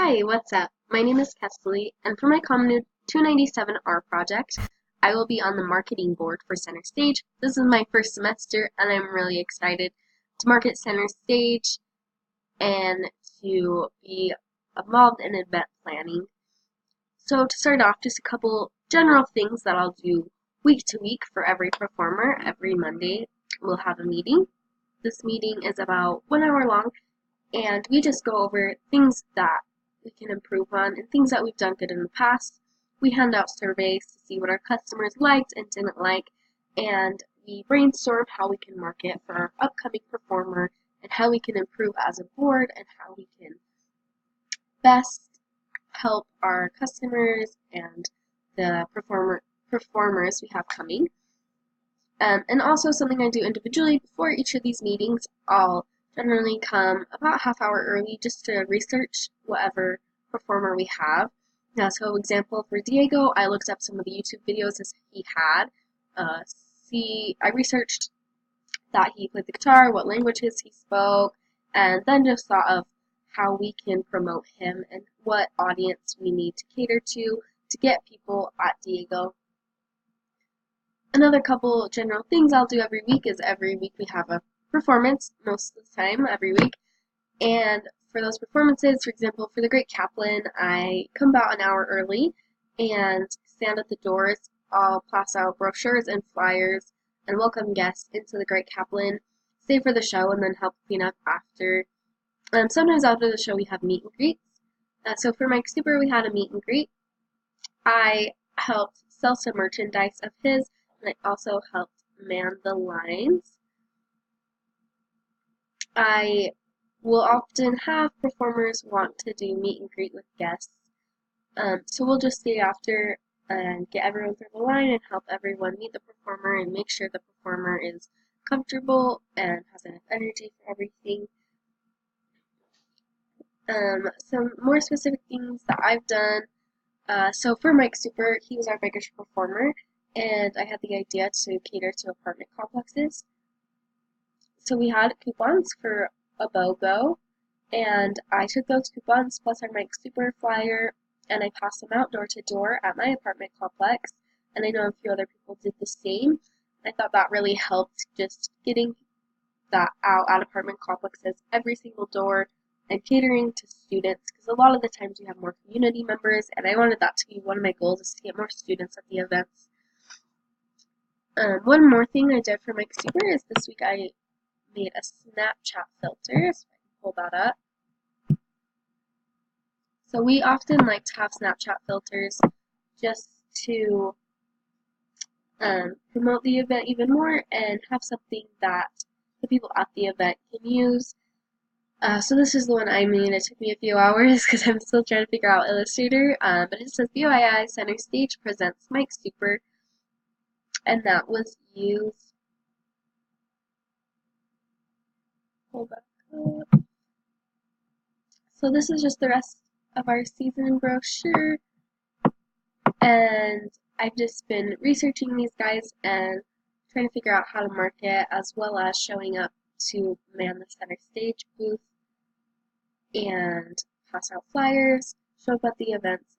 Hi, what's up? My name is Kesley, and for my Common 297R project, I will be on the marketing board for Center Stage. This is my first semester, and I'm really excited to market Center Stage and to be involved in event planning. So to start off, just a couple general things that I'll do week to week for every performer. Every Monday, we'll have a meeting. This meeting is about 1 hour long, and we just go over things that we can improve on and things that we've done good in the past. We hand out surveys to see what our customers liked and didn't like, and we brainstorm how we can market for our upcoming performer and how we can improve as a board and how we can best help our customers and the performers we have coming. And also something I do individually before each of these meetings, I'll generally come about half hour early just to research whatever performer we have. Now, so example for Diego, I looked up some of the YouTube videos that he had. I researched that he played the guitar, what languages he spoke, and then just thought of how we can promote him and what audience we need to cater to get people at Diego. Another couple general things I'll do every week is every week we have a performance, most of the time, every week. And for those performances, for example, for the Great Kaplan, I come about an hour early and stand at the doors. I'll pass out brochures and flyers and welcome guests into the Great Kaplan, stay for the show, and then help clean up after. Sometimes after the show we have meet and greets. So for Mike Super, we had a meet and greet. I helped sell some merchandise of his, and I also helped man the lines. I will often have performers want to do meet and greet with guests. So we'll just stay after and get everyone through the line and help everyone meet the performer and make sure the performer is comfortable and has enough energy for everything. Some more specific things that I've done. So for Mike Super, he was our biggest performer, and I had the idea to cater to apartment complexes. So we had coupons for a BOGO, and I took those coupons plus our Mike Super flyer, and I passed them out door to door at my apartment complex, and I know a few other people did the same. I thought that really helped just getting that out at apartment complexes, every single door, and catering to students, because a lot of the times we have more community members, and I wanted that to be one of my goals, is to get more students at the events. One more thing I did for Mike Super is this week I made a Snapchat filter, so I can pull that up. So we often like to have Snapchat filters just to promote the event even more and have something that the people at the event can use. So this is the one I made. It took me a few hours because I'm still trying to figure out Illustrator, but it says BOII Center Stage presents Mike Super, and that was used. Pull back up. So this is just the rest of our season brochure, and I've just been researching these guys and trying to figure out how to market, as well as showing up to man the Center Stage booth and pass out flyers, show up at the events,